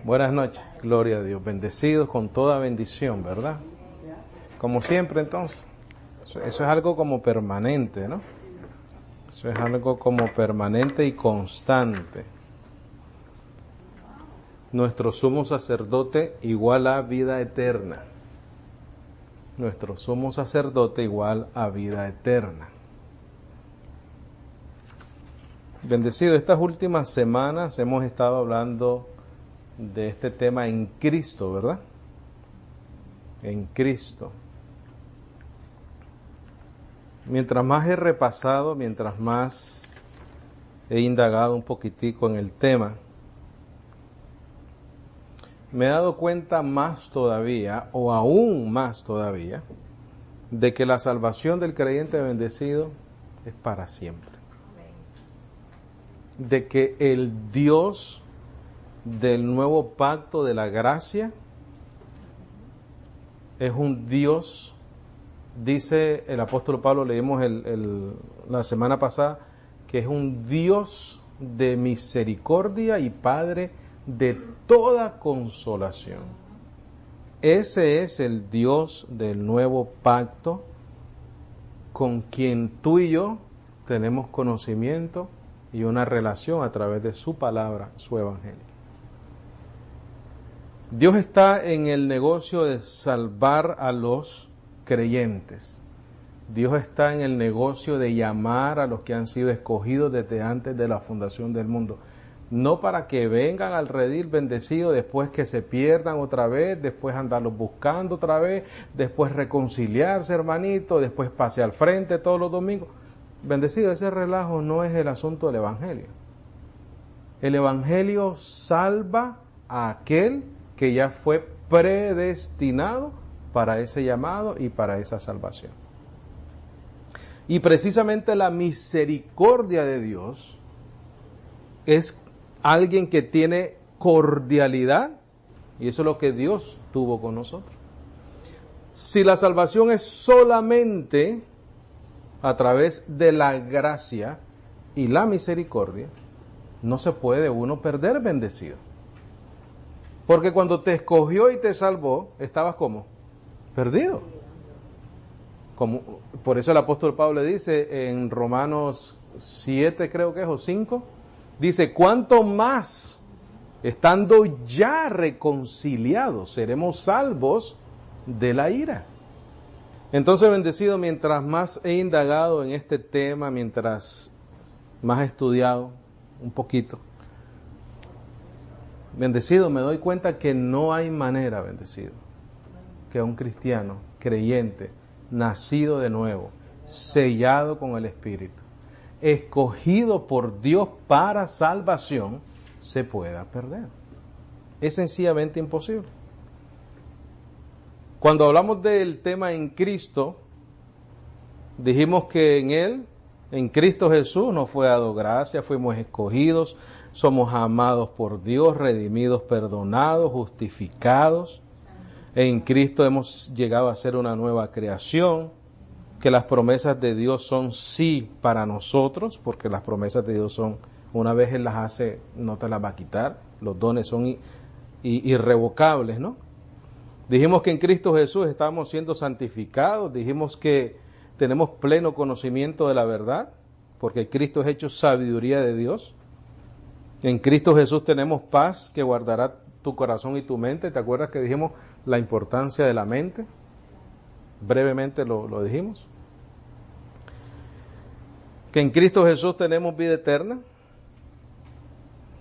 Buenas noches, gloria a Dios, bendecidos con toda bendición, ¿verdad? Como siempre entonces, eso es algo como permanente, ¿no? Eso es algo como permanente y constante. Nuestro sumo sacerdote igual a vida eterna. Nuestro sumo sacerdote igual a vida eterna. Bendecido, estas últimas semanas hemos estado hablando de este tema en Cristo, ¿verdad? En Cristo. Mientras más he repasado, mientras más he indagado un poquitico en el tema, me he dado cuenta más todavía, o aún más todavía, de que la salvación del creyente bendecido es para siempre. De que el Dios del nuevo pacto de la gracia es un Dios, dice el apóstol Pablo, leímos la semana pasada, que es un Dios de misericordia y Padre de toda consolación. Ese es el Dios del nuevo pacto con quien tú y yo tenemos conocimiento y una relación a través de su palabra, su evangelio. Dios está en el negocio de salvar a los creyentes. Dios está en el negocio de llamar a los que han sido escogidos desde antes de la fundación del mundo. No para que vengan al redil bendecido, después que se pierdan otra vez, después andarlos buscando otra vez, después reconciliarse, hermanito, después pase al frente todos los domingos. Bendecido, ese relajo no es el asunto del evangelio. El evangelio salva a aquel que ya fue predestinado para ese llamado y para esa salvación. Y precisamente la misericordia de Dios es alguien que tiene cordialidad, y eso es lo que Dios tuvo con nosotros. Si la salvación es solamente a través de la gracia y la misericordia, no se puede uno perder bendecido. Porque cuando te escogió y te salvó, estabas como perdido. Por eso el apóstol Pablo le dice en Romanos 7, creo que es, o 5, dice, ¿cuánto más, estando ya reconciliados, seremos salvos de la ira? Entonces, bendecido, mientras más he indagado en este tema, mientras más he estudiado un poquito, bendecido, me doy cuenta que no hay manera, bendecido, que un cristiano, creyente, nacido de nuevo, sellado con el Espíritu, escogido por Dios para salvación, se pueda perder. Es sencillamente imposible. Cuando hablamos del tema en Cristo, dijimos que en Él, en Cristo Jesús, nos fue dado gracia, fuimos escogidos, somos amados por Dios, redimidos, perdonados, justificados. En Cristo hemos llegado a ser una nueva creación, que las promesas de Dios son sí para nosotros, porque las promesas de Dios son, una vez Él las hace, no te las va a quitar, los dones son irrevocables, ¿no? Dijimos que en Cristo Jesús estamos siendo santificados, dijimos que tenemos pleno conocimiento de la verdad, porque Cristo es hecho sabiduría de Dios. En Cristo Jesús tenemos paz que guardará tu corazón y tu mente. ¿Te acuerdas que dijimos la importancia de la mente? Brevemente lo dijimos. Que en Cristo Jesús tenemos vida eterna.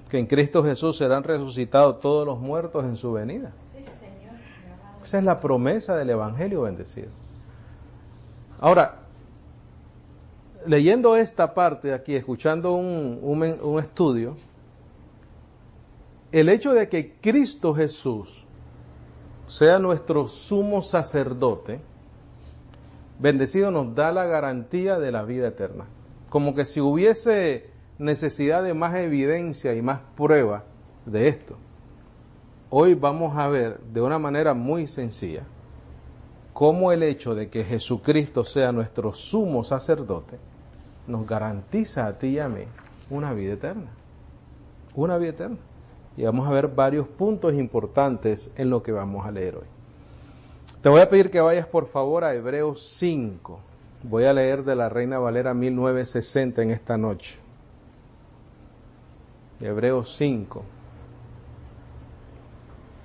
Que en Cristo Jesús serán resucitados todos los muertos en su venida. Sí, Señor. Esa es la promesa del Evangelio bendecido. Ahora, leyendo esta parte aquí, escuchando un estudio, el hecho de que Cristo Jesús sea nuestro sumo sacerdote, bendecido, nos da la garantía de la vida eterna. Como que si hubiese necesidad de más evidencia y más prueba de esto, hoy vamos a ver de una manera muy sencilla cómo el hecho de que Jesucristo sea nuestro sumo sacerdote nos garantiza a ti y a mí una vida eterna. Una vida eterna. Y vamos a ver varios puntos importantes en lo que vamos a leer hoy. Te voy a pedir que vayas por favor a Hebreos 5. Voy a leer de la Reina Valera 1960 en esta noche. Hebreos 5.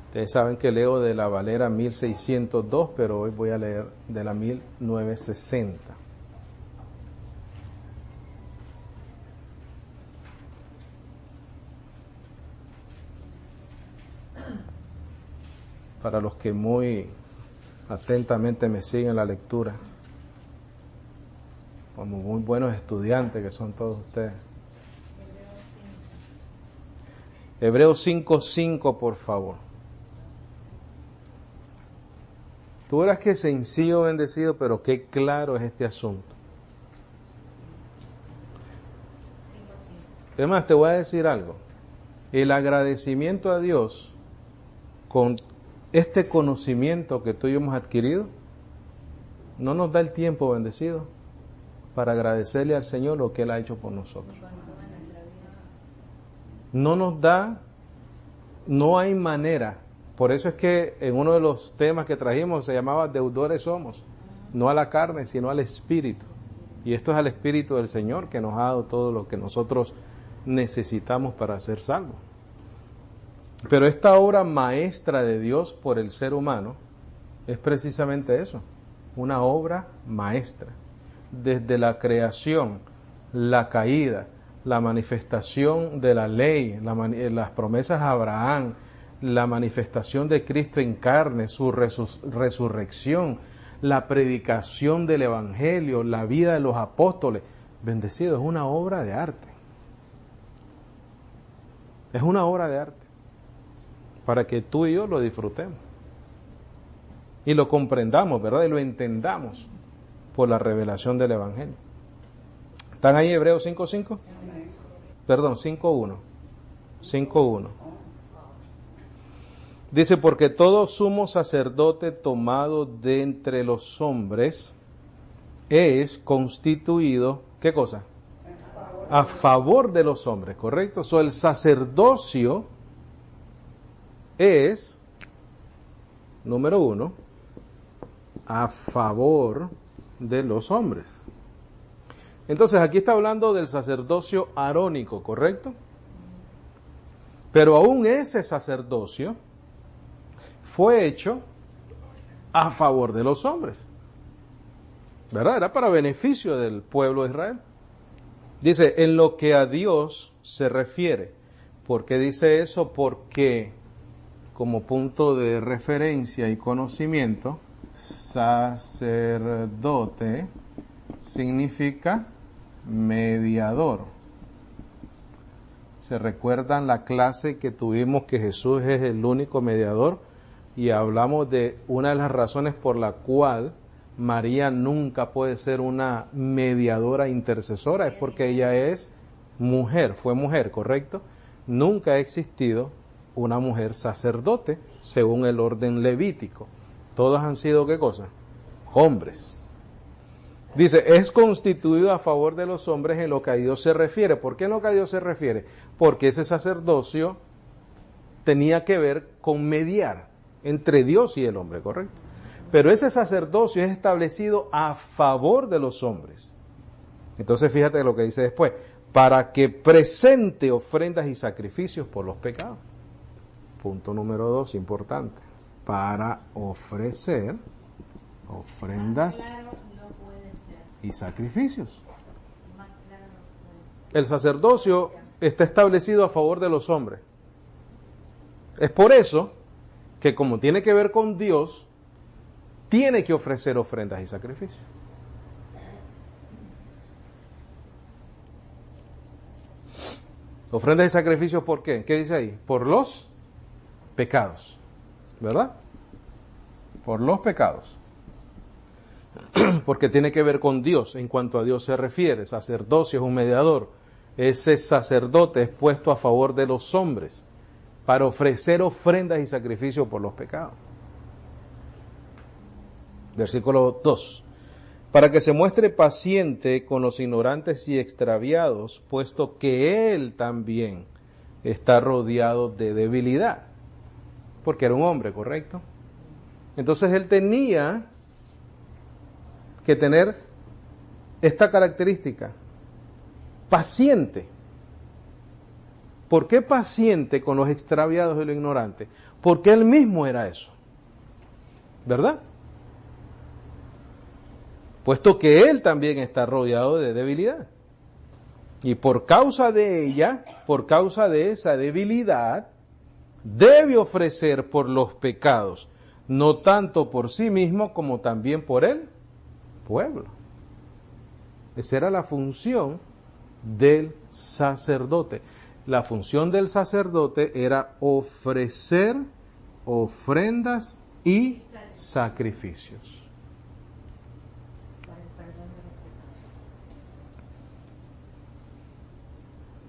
Ustedes saben que leo de la Valera 1602, pero hoy voy a leer de la 1960. Para los que muy atentamente me siguen la lectura, como muy buenos estudiantes que son todos ustedes. Hebreos 5:5, por favor. Tú verás que sencillo, bendecido, pero qué claro es este asunto. Además, te voy a decir algo. El agradecimiento a Dios con este conocimiento que tú y yo hemos adquirido, no nos da el tiempo, bendecido, para agradecerle al Señor lo que Él ha hecho por nosotros. No nos da, no hay manera. Por eso es que en uno de los temas que trajimos se llamaba deudores somos, no a la carne, sino al Espíritu. Y esto es al Espíritu del Señor que nos ha dado todo lo que nosotros necesitamos para ser salvos. Pero esta obra maestra de Dios por el ser humano es precisamente eso, una obra maestra. Desde la creación, la caída, la manifestación de la ley, las promesas a Abraham, la manifestación de Cristo en carne, su resurrección, la predicación del Evangelio, la vida de los apóstoles. Bendecido, es una obra de arte. Es una obra de arte. Para que tú y yo lo disfrutemos. Y lo comprendamos, ¿verdad? Y lo entendamos por la revelación del Evangelio. ¿Están ahí Hebreos 5:5? Perdón, 5:1. 5:1. Dice, porque todo sumo sacerdote tomado de entre los hombres es constituido, ¿qué cosa? A favor de los hombres, ¿correcto? So, el sacerdocio es, número 1, a favor de los hombres. Entonces, aquí está hablando del sacerdocio arónico, ¿correcto? Pero aún ese sacerdocio fue hecho a favor de los hombres, ¿verdad? Era para beneficio del pueblo de Israel. Dice, en lo que a Dios se refiere. ¿Por qué dice eso? Porque, como punto de referencia y conocimiento, sacerdote significa mediador. ¿Se recuerdan la clase que tuvimos que Jesús es el único mediador? Y hablamos de una de las razones por la cual María nunca puede ser una mediadora intercesora, es porque ella es mujer, fue mujer, ¿correcto? Nunca ha existido una mujer sacerdote según el orden levítico. Todos han sido, ¿qué cosa? Hombres. Dice, es constituido a favor de los hombres en lo que a Dios se refiere. ¿Por qué en lo que a Dios se refiere? Porque ese sacerdocio tenía que ver con mediar entre Dios y el hombre, ¿correcto? Pero ese sacerdocio es establecido a favor de los hombres. Entonces fíjate lo que dice después, para que presente ofrendas y sacrificios por los pecados. Punto número 2, importante. Para ofrecer ofrendas y sacrificios. El sacerdocio está establecido a favor de los hombres. Es por eso que como tiene que ver con Dios, tiene que ofrecer ofrendas y sacrificios. Ofrendas y sacrificios, ¿por qué? ¿Qué dice ahí? Por los pecados, ¿verdad? Por los pecados. Porque tiene que ver con Dios, en cuanto a Dios se refiere. Sacerdocio es un mediador. Ese sacerdote es puesto a favor de los hombres para ofrecer ofrendas y sacrificios por los pecados. Versículo 2. Para que se muestre paciente con los ignorantes y extraviados, puesto que Él también está rodeado de debilidad, porque era un hombre, ¿correcto? Entonces él tenía que tener esta característica, paciente. ¿Por qué paciente con los extraviados y los ignorantes? Porque él mismo era eso, ¿verdad? Puesto que él también está rodeado de debilidad. Y por causa de ella, por causa de esa debilidad, debe ofrecer por los pecados, no tanto por sí mismo como también por el pueblo. Esa era la función del sacerdote. La función del sacerdote era ofrecer ofrendas y sacrificios.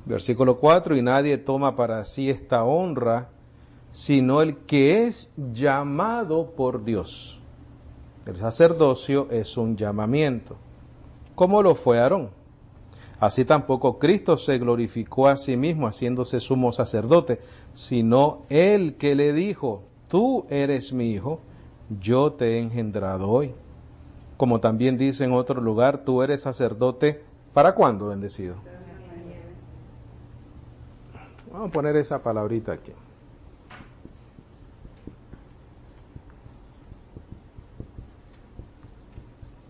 Versículo 4, y nadie toma para sí esta honra, sino el que es llamado por Dios. El sacerdocio es un llamamiento, como lo fue Aarón. Así tampoco Cristo se glorificó a sí mismo haciéndose sumo sacerdote, sino el que le dijo, tú eres mi hijo, yo te he engendrado hoy. Como también dice en otro lugar, tú eres sacerdote, ¿para cuándo, bendecido? Vamos a poner esa palabrita aquí.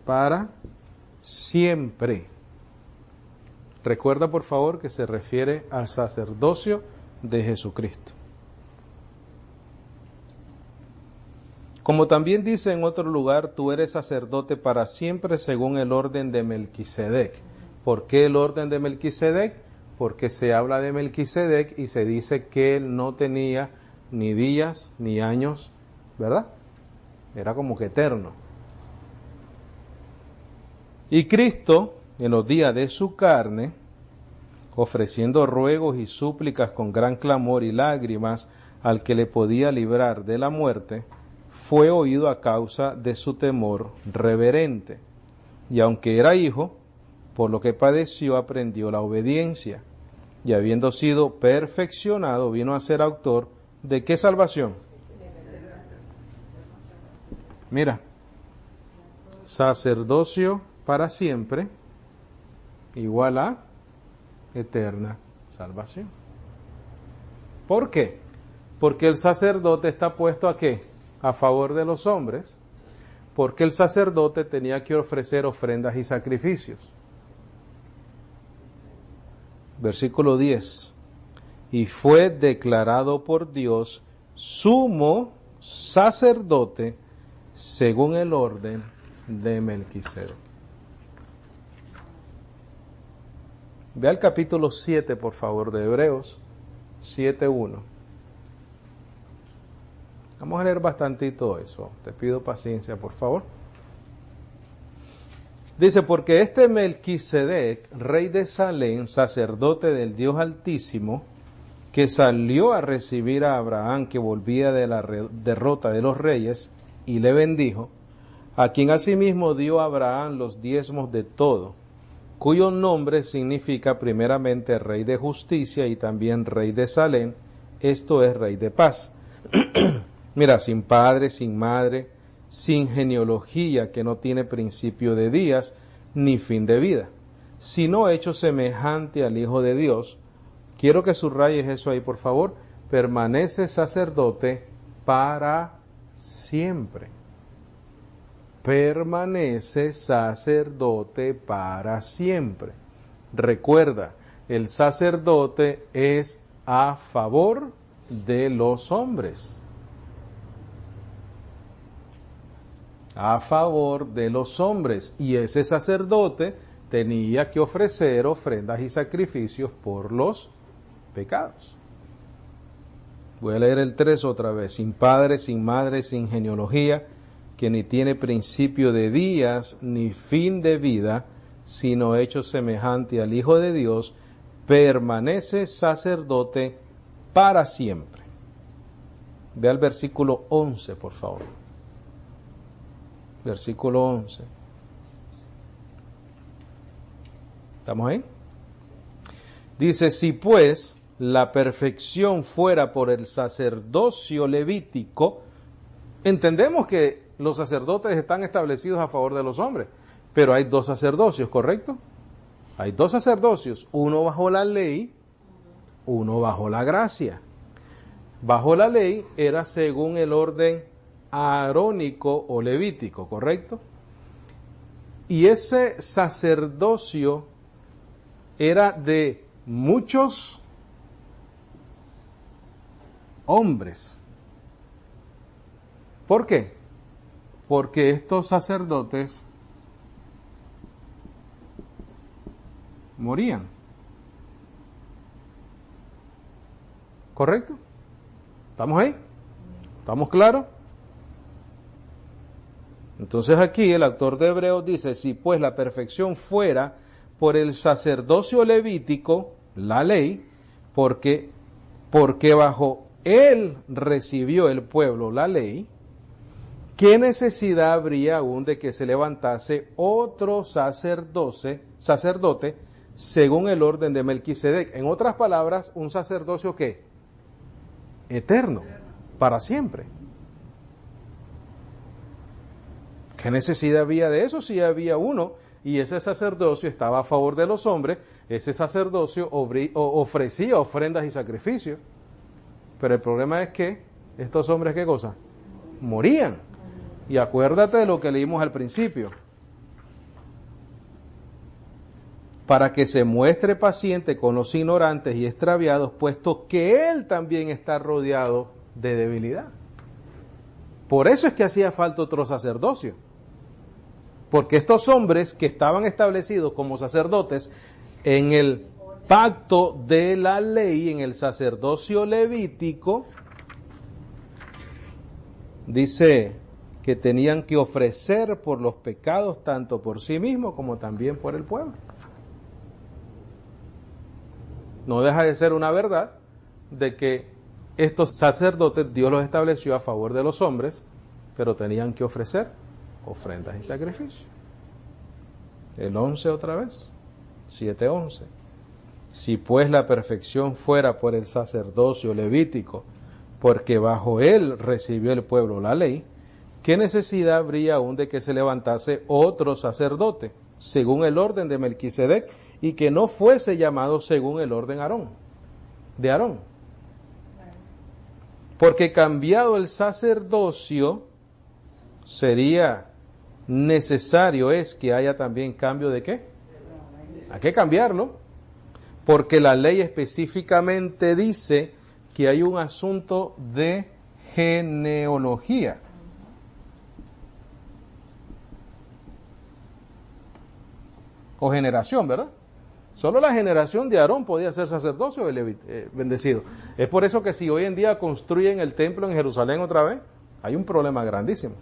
Para siempre. Recuerda, por favor, que se refiere al sacerdocio de Jesucristo. Como también dice en otro lugar, tú eres sacerdote para siempre según el orden de Melquisedec. ¿Por qué el orden de Melquisedec? Porque se habla de Melquisedec y se dice que él no tenía ni días ni años, ¿verdad? Era como que eterno. Y Cristo, en los días de su carne, ofreciendo ruegos y súplicas con gran clamor y lágrimas al que le podía librar de la muerte, fue oído a causa de su temor reverente. Y aunque era hijo, por lo que padeció aprendió la obediencia. Y habiendo sido perfeccionado, vino a ser autor ¿de qué salvación? Mira, sacerdocio para siempre igual a eterna salvación. ¿Por qué? Porque el sacerdote está puesto ¿a qué? A favor de los hombres, porque el sacerdote tenía que ofrecer ofrendas y sacrificios. Versículo 10. Y fue declarado por Dios sumo sacerdote según el orden de Melquisedec. Ve al capítulo 7, por favor, de Hebreos 7:1. Vamos a leer bastantito eso. Te pido paciencia, por favor. Dice, porque este Melquisedec, rey de Salem, sacerdote del Dios Altísimo, que salió a recibir a Abraham, que volvía de la derrota de los reyes, y le bendijo, a quien asimismo dio a Abraham los diezmos de todo, cuyo nombre significa primeramente rey de justicia y también rey de Salem, esto es rey de paz. Mira, sin padre, sin madre, sin genealogía que no tiene principio de días ni fin de vida, sino hecho semejante al Hijo de Dios. Quiero que subrayes eso ahí, por favor. Permanece sacerdote para siempre. Permanece sacerdote para siempre. Recuerda, el sacerdote es a favor de los hombres. A favor de los hombres. Y ese sacerdote tenía que ofrecer ofrendas y sacrificios por los pecados. Voy a leer el 3 otra vez. Sin padre, sin madre, sin genealogía, que ni tiene principio de días ni fin de vida, sino hecho semejante al Hijo de Dios, permanece sacerdote para siempre. Ve al versículo 11, por favor. Versículo 11. ¿Estamos ahí? Dice, si pues la perfección fuera por el sacerdocio levítico, entendemos que los sacerdotes están establecidos a favor de los hombres, pero hay dos sacerdocios, ¿correcto? Hay dos sacerdocios, uno bajo la ley, uno bajo la gracia. Bajo la ley era según el orden aarónico o levítico, ¿correcto? Y ese sacerdocio era de muchos hombres. ¿Por qué? Porque estos sacerdotes morían. ¿Correcto? ¿Estamos ahí? ¿Estamos claros? Entonces aquí el autor de Hebreos dice, si pues la perfección fuera por el sacerdocio levítico, la ley, porque bajo él recibió el pueblo la ley, ¿qué necesidad habría aún de que se levantase otro sacerdote según el orden de Melquisedec? En otras palabras, un sacerdocio ¿qué? Eterno, para siempre. ¿Qué necesidad había de eso si había uno y ese sacerdocio estaba a favor de los hombres? Ese sacerdocio ofrecía ofrendas y sacrificios. Pero el problema es que estos hombres, ¿qué cosa? Morían. Y acuérdate de lo que leímos al principio. Para que se muestre paciente con los ignorantes y extraviados, puesto que él también está rodeado de debilidad. Por eso es que hacía falta otro sacerdocio. Porque estos hombres que estaban establecidos como sacerdotes en el pacto de la ley, en el sacerdocio levítico, dice que tenían que ofrecer por los pecados tanto por sí mismos como también por el pueblo. No deja de ser una verdad de que estos sacerdotes Dios los estableció a favor de los hombres, pero tenían que ofrecer ofrendas y sacrificios. El 11 otra vez, 7:11. Si pues la perfección fuera por el sacerdocio levítico, porque bajo él recibió el pueblo la ley, ¿qué necesidad habría aún de que se levantase otro sacerdote, según el orden de Melquisedec, y que no fuese llamado según el orden de Aarón? Porque cambiado el sacerdocio, sería necesario es que haya también cambio de ¿qué? Hay que cambiarlo, porque la ley específicamente dice que hay un asunto de genealogía. O generación, ¿verdad? Solo la generación de Aarón podía ser sacerdocio bendecido. Es por eso que si hoy en día construyen el templo en Jerusalén otra vez, hay un problema grandísimo.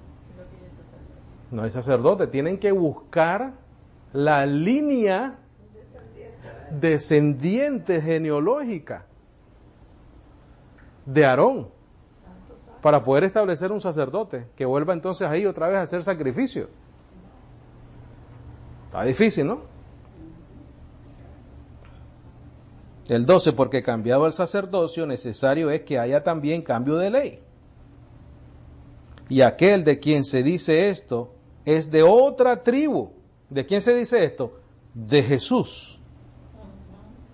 No hay sacerdote, tienen que buscar la línea descendiente genealógica de Aarón para poder establecer un sacerdote que vuelva entonces ahí otra vez a hacer sacrificio. Está difícil, ¿no? El 12, porque cambiado el sacerdocio, necesario es que haya también cambio de ley. Y aquel de quien se dice esto es de otra tribu. ¿De quién se dice esto? De Jesús.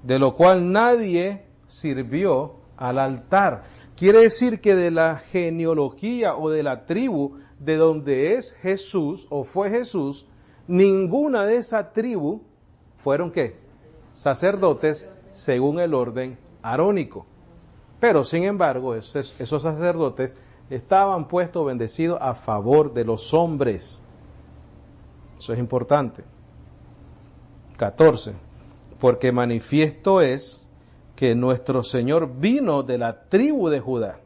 De lo cual nadie sirvió al altar. Quiere decir que de la genealogía o de la tribu de donde es Jesús o fue Jesús, ninguna de esa tribu fueron ¿qué? Sacerdotes según el orden arónico. Pero sin embargo, esos sacerdotes estaban puestos bendecidos a favor de los hombres. Eso es importante. 14. Porque manifiesto es que nuestro Señor vino de la tribu de Judá,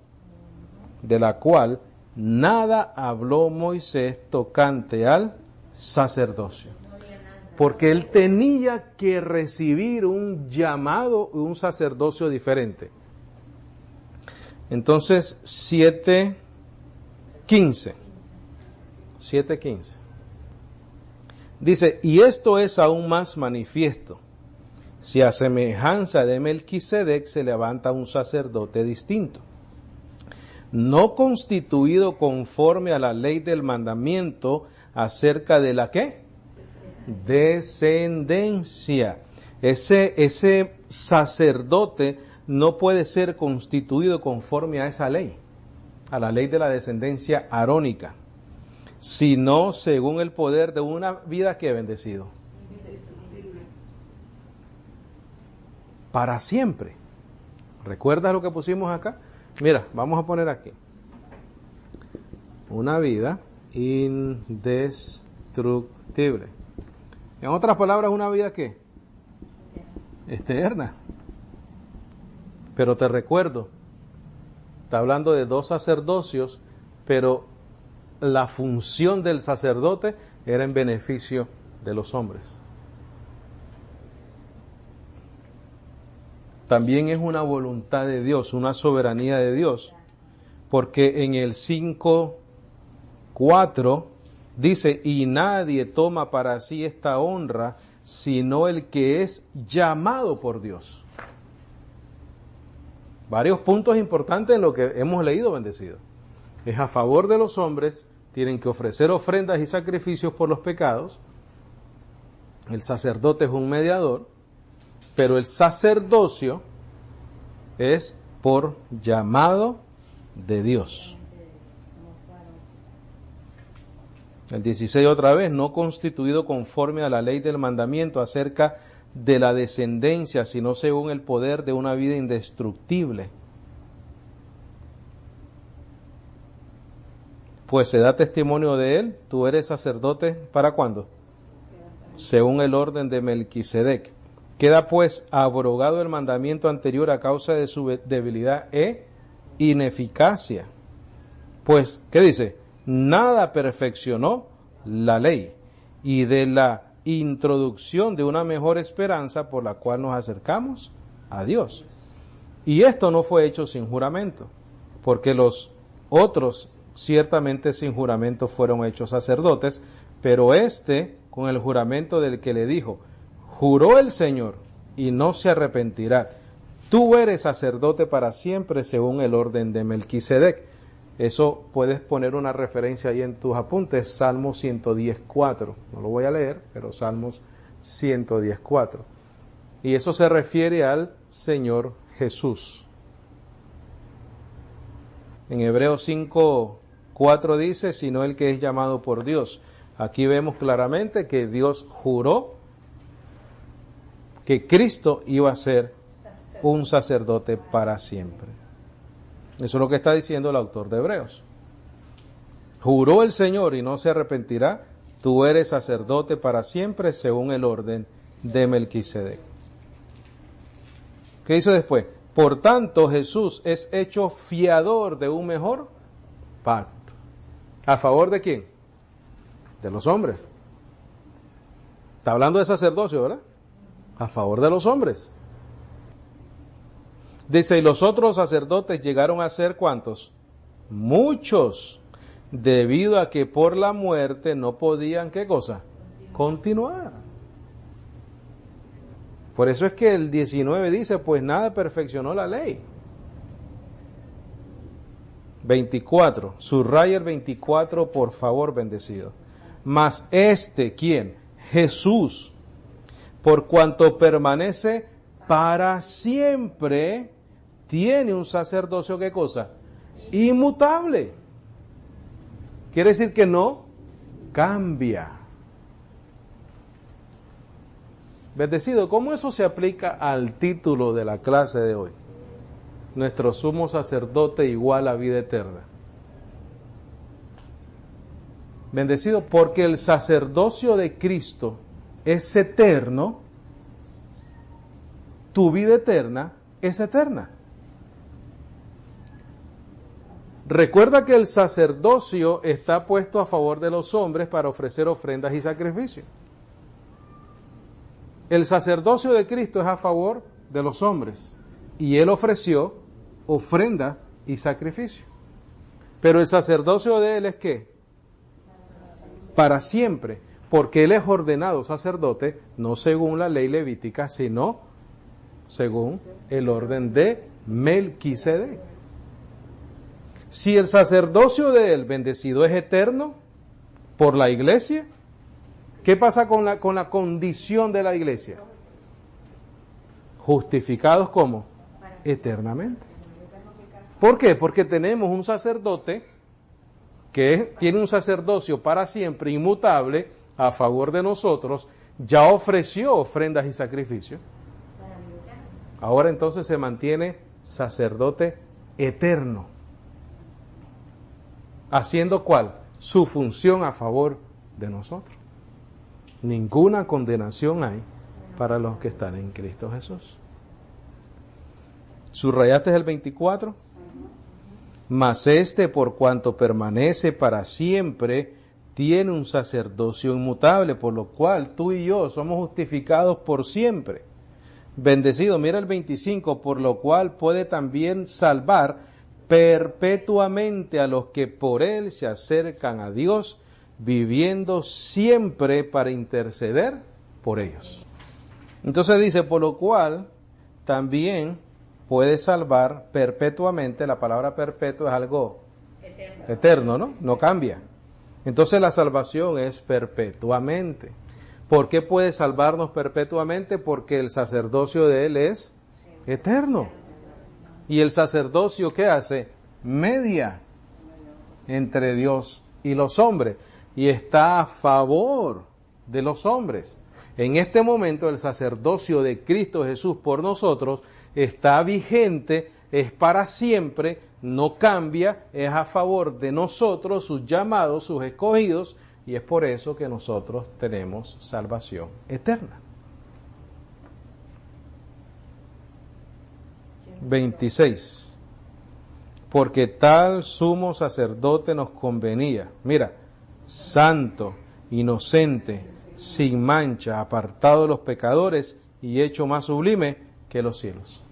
de la cual nada habló Moisés tocante al sacerdocio. Porque él tenía que recibir un llamado, un sacerdocio diferente. Entonces, 7:15. 7:15. Dice, y esto es aún más manifiesto, si a semejanza de Melquisedec se levanta un sacerdote distinto, no constituido conforme a la ley del mandamiento acerca de la ¿qué? Descendencia. Ese sacerdote no puede ser constituido conforme a esa ley, a la ley de la descendencia arónica, sino según el poder de una vida que he bendecido. Para siempre. ¿Recuerdas lo que pusimos acá? Mira, vamos a poner aquí. Una vida indestructible. En otras palabras, una vida ¿qué? Eterna. Pero te recuerdo, está hablando de dos sacerdocios, pero la función del sacerdote era en beneficio de los hombres. También es una voluntad de Dios, una soberanía de Dios, porque en el 5:4 dice, y nadie toma para sí esta honra, sino el que es llamado por Dios. Varios puntos importantes en lo que hemos leído, bendecido. Es a favor de los hombres, tienen que ofrecer ofrendas y sacrificios por los pecados. El sacerdote es un mediador, pero el sacerdocio es por llamado de Dios. El 16 otra vez, no constituido conforme a la ley del mandamiento acerca de la descendencia, sino según el poder de una vida indestructible. Pues se da testimonio de él, tú eres sacerdote, ¿para cuándo? Según el orden de Melquisedec. Queda pues abrogado el mandamiento anterior a causa de su debilidad e ineficacia. Pues, ¿qué dice? Nada perfeccionó la ley, y de la introducción de una mejor esperanza por la cual nos acercamos a Dios. Y esto no fue hecho sin juramento, porque los otros ciertamente sin juramento fueron hechos sacerdotes, pero este con el juramento del que le dijo, juró el Señor y no se arrepentirá, tú eres sacerdote para siempre según el orden de Melquisedec. Eso puedes poner una referencia ahí en tus apuntes, Salmo 110:4. No lo voy a leer, pero Salmos 110:4. Y eso se refiere al Señor Jesús. En Hebreos 5:4 dice, sino el que es llamado por Dios. Aquí vemos claramente que Dios juró que Cristo iba a ser un sacerdote para siempre. Eso es lo que está diciendo el autor de Hebreos. Juró el Señor y no se arrepentirá, tú eres sacerdote para siempre según el orden de Melquisedec. ¿Qué dice después? Por tanto, Jesús es hecho fiador de un mejor pacto. ¿A favor de quién? De los hombres. Está hablando de sacerdocio, ¿verdad? A favor de los hombres. Dice, y los otros sacerdotes llegaron a ser ¿cuántos? Muchos, debido a que por la muerte no podían, ¿qué cosa? Continuar. Por eso es que el 19 dice, pues nada perfeccionó la ley. 24, subraya el 24, por favor, bendecido. Mas ¿quién? Jesús, por cuanto permanece para siempre, tiene un sacerdocio, ¿qué cosa? Inmutable. Quiere decir que no cambia. Bendecido, ¿cómo eso se aplica al título de la clase de hoy? Nuestro sumo sacerdote igual a vida eterna. Bendecido, porque el sacerdocio de Cristo es eterno, tu vida eterna es eterna. Recuerda que el sacerdocio está puesto a favor de los hombres para ofrecer ofrendas y sacrificios. El sacerdocio de Cristo es a favor de los hombres y Él ofreció ofrenda y sacrificio. Pero el sacerdocio de Él es ¿qué? Para siempre, porque Él es ordenado sacerdote, no según la ley levítica, sino según el orden de Melquisedec. Si el sacerdocio de él, bendecido, es eterno por la iglesia, ¿qué pasa con la condición de la iglesia? Justificados como eternamente. ¿Por qué? Porque tenemos un sacerdote que tiene un sacerdocio para siempre, inmutable, a favor de nosotros, ya ofreció ofrendas y sacrificios. Ahora entonces se mantiene sacerdote eterno. ¿Haciendo cuál? Su función a favor de nosotros. Ninguna condenación hay para los que están en Cristo Jesús. ¿Subrayaste el 24? Mas por cuanto permanece para siempre, tiene un sacerdocio inmutable, por lo cual tú y yo somos justificados por siempre. Bendecido, mira el 25, por lo cual puede también salvar perpetuamente a los que por él se acercan a Dios, viviendo siempre para interceder por ellos. Entonces dice, por lo cual también puede salvar perpetuamente. La palabra perpetuo es algo eterno, ¿no? No cambia. Entonces la salvación es perpetuamente. ¿Por qué puede salvarnos perpetuamente? Porque el sacerdocio de él es eterno. ¿Y el sacerdocio qué hace? Media entre Dios y los hombres. Y está a favor de los hombres. En este momento el sacerdocio de Cristo Jesús por nosotros está vigente, es para siempre, no cambia, es a favor de nosotros, sus llamados, sus escogidos, y es por eso que nosotros tenemos salvación eterna. 26. Porque tal sumo sacerdote nos convenía. Mira, santo, inocente, sin mancha, apartado de los pecadores y hecho más sublime que los cielos.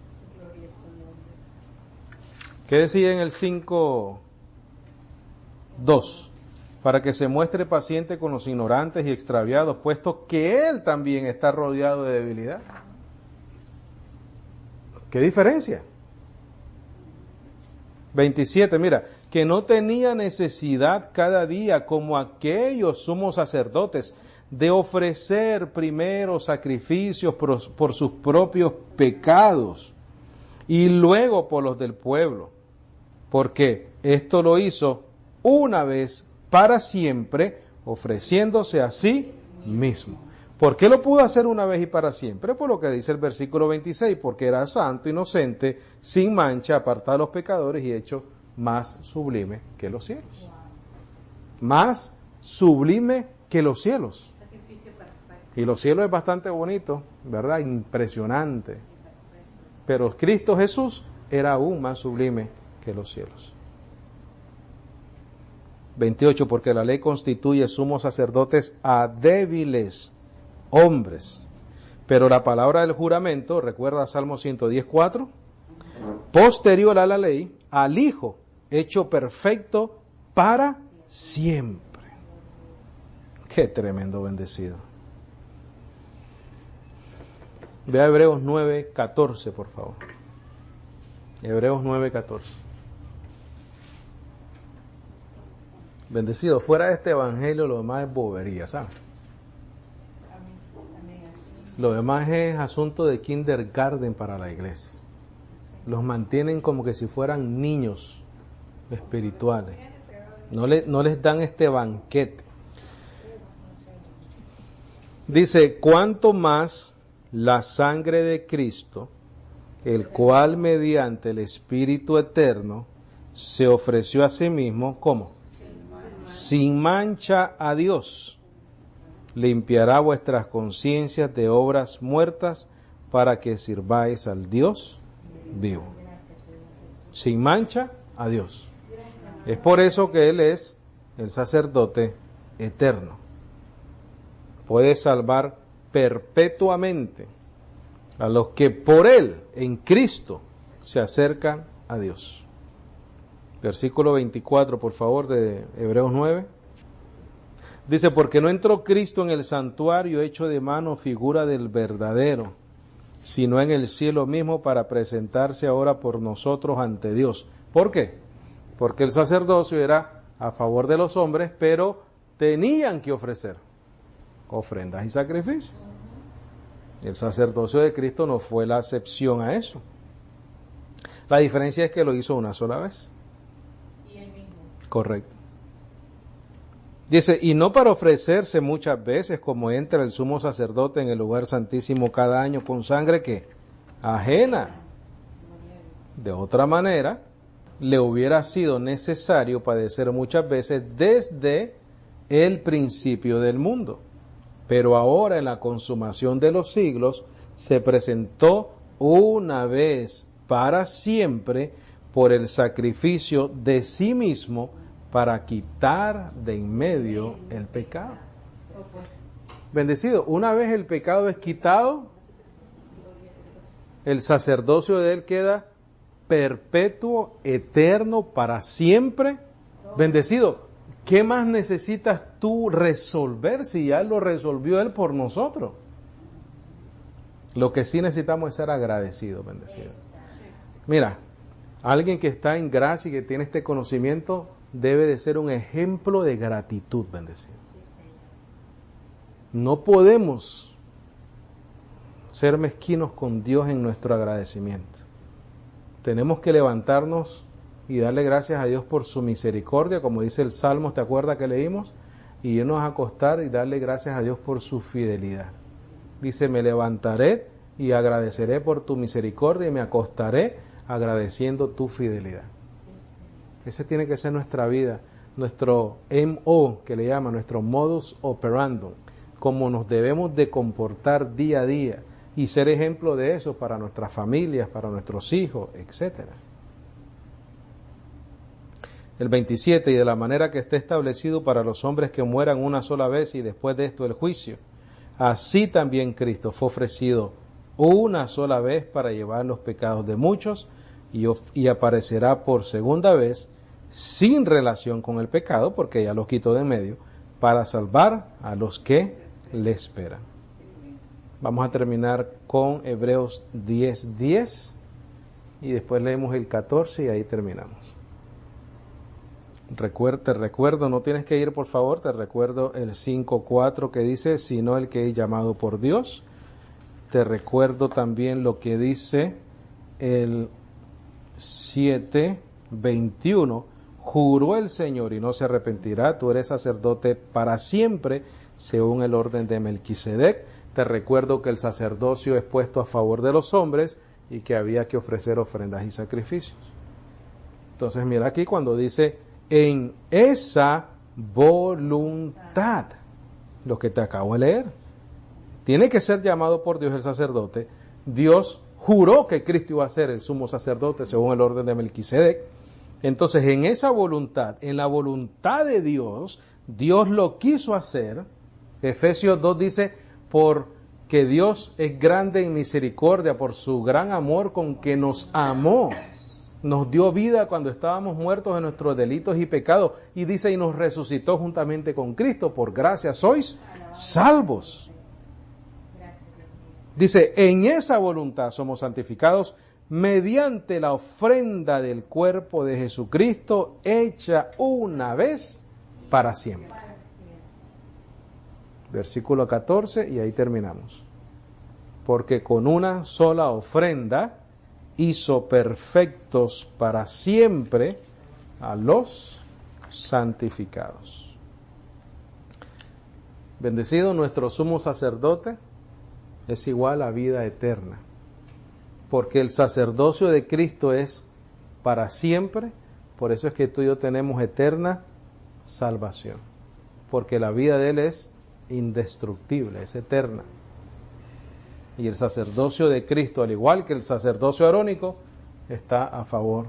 ¿Qué decía en el 5:2? Para que se muestre paciente con los ignorantes y extraviados, puesto que él también está rodeado de debilidad. ¿Qué diferencia? 27, mira, que no tenía necesidad cada día, como aquellos sumos sacerdotes, de ofrecer primero sacrificios por sus propios pecados y luego por los del pueblo, porque esto lo hizo una vez para siempre, ofreciéndose a sí mismo. ¿Por qué lo pudo hacer una vez y para siempre? Por lo que dice el versículo 26, porque era santo, inocente, sin mancha, apartado de los pecadores y hecho más sublime que los cielos. Más sublime que los cielos. Y los cielos es bastante bonito, ¿verdad? Impresionante. Pero Cristo Jesús era aún más sublime que los cielos. 28, porque la ley constituye sumos sacerdotes a débiles hombres. Pero la palabra del juramento, recuerda Salmo 110:4, posterior a la ley, al Hijo, hecho perfecto para siempre. Qué tremendo bendecido. Ve a Hebreos 9:14, por favor. Hebreos 9:14. Bendecido, fuera de este evangelio lo demás es bobería, ¿sabes? Lo demás es asunto de kindergarten para la iglesia. Los mantienen como que si fueran niños espirituales. No les dan este banquete. Dice, cuánto más la sangre de Cristo, el cual mediante el Espíritu Eterno se ofreció a sí mismo, ¿cómo? Sin mancha a Dios, limpiará vuestras conciencias de obras muertas para que sirváis al Dios vivo. Sin mancha a Dios. Es por eso que Él es el sacerdote eterno. Puede salvar perpetuamente a los que por Él, en Cristo, se acercan a Dios. Versículo 24, por favor, de Hebreos 9. Dice, porque no entró Cristo en el santuario hecho de mano, figura del verdadero, sino en el cielo mismo para presentarse ahora por nosotros ante Dios. ¿Por qué? Porque el sacerdocio era a favor de los hombres, pero tenían que ofrecer ofrendas y sacrificios. El sacerdocio de Cristo no fue la excepción a eso. La diferencia es que lo hizo una sola vez. Y él mismo. Correcto. Dice, y no para ofrecerse muchas veces como entra el sumo sacerdote en el lugar santísimo cada año con sangre que ajena. De otra manera, le hubiera sido necesario padecer muchas veces desde el principio del mundo. Pero ahora en la consumación de los siglos se presentó una vez para siempre por el sacrificio de sí mismo para quitar de en medio el pecado. Bendecido, una vez el pecado es quitado, el sacerdocio de él queda perpetuo, eterno, para siempre. Bendecido, ¿qué más necesitas tú resolver si ya lo resolvió él por nosotros? Lo que sí necesitamos es ser agradecidos, bendecido. Mira, alguien que está en gracia y que tiene este conocimiento debe de ser un ejemplo de gratitud, bendecido. No podemos ser mezquinos con Dios en nuestro agradecimiento. Tenemos que levantarnos y darle gracias a Dios por su misericordia, como dice el Salmo, ¿te acuerdas que leímos? Y irnos a acostar y darle gracias a Dios por su fidelidad. Dice, me levantaré y agradeceré por tu misericordia y me acostaré agradeciendo tu fidelidad. Esa tiene que ser nuestra vida, nuestro MO, que le llama, nuestro modus operandum, cómo nos debemos de comportar día a día y ser ejemplo de eso para nuestras familias, para nuestros hijos, etcétera. El 27, y de la manera que esté establecido para los hombres que mueran una sola vez y después de esto el juicio. Así también Cristo fue ofrecido una sola vez para llevar los pecados de muchos y aparecerá por segunda vez sin relación con el pecado, porque ya los quitó de en medio, para salvar a los que le esperan. Vamos a terminar con Hebreos 10:10 y después leemos el 14 y ahí terminamos. Te recuerdo, no tienes que ir por favor, te recuerdo el 5:4 que dice, sino el que es llamado por Dios. Te recuerdo también lo que dice el 7:21, juró el Señor y no se arrepentirá, tú eres sacerdote para siempre, según el orden de Melquisedec. Te recuerdo que el sacerdocio es puesto a favor de los hombres y que había que ofrecer ofrendas y sacrificios. Entonces mira aquí cuando dice, en esa voluntad, lo que te acabo de leer, tiene que ser llamado por Dios el sacerdote. Dios juró que Cristo iba a ser el sumo sacerdote según el orden de Melquisedec. Entonces, en esa voluntad, en la voluntad de Dios, Dios lo quiso hacer. Efesios 2 dice, porque Dios es grande en misericordia, por su gran amor con que nos amó. Nos dio vida cuando estábamos muertos en nuestros delitos y pecados. Y dice, y nos resucitó juntamente con Cristo. Por gracia sois salvos. Dice, en esa voluntad somos santificados mediante la ofrenda del cuerpo de Jesucristo, hecha una vez para siempre. Versículo 14, y ahí terminamos. Porque con una sola ofrenda hizo perfectos para siempre a los santificados. Bendecido nuestro sumo sacerdote, es igual a vida eterna, porque el sacerdocio de Cristo es para siempre, por eso es que tú y yo tenemos eterna salvación, porque la vida de Él es indestructible, es eterna. Y el sacerdocio de Cristo, al igual que el sacerdocio arónico, está a favor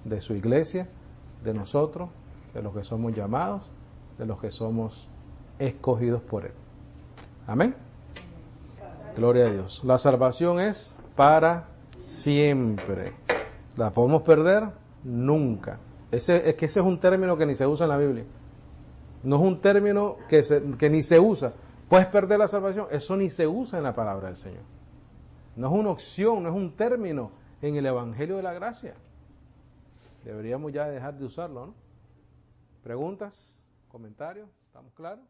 de su iglesia, de nosotros, de los que somos llamados, de los que somos escogidos por Él. Amén. Gloria a Dios. La salvación es para siempre. ¿La podemos perder? Nunca. Es que ese es un término que ni se usa en la Biblia. No es un término que ni se usa. ¿Puedes perder la salvación? Eso ni se usa en la palabra del Señor. No es una opción, no es un término en el Evangelio de la Gracia. Deberíamos ya dejar de usarlo, ¿no? ¿Preguntas? ¿Comentarios? ¿Estamos claros?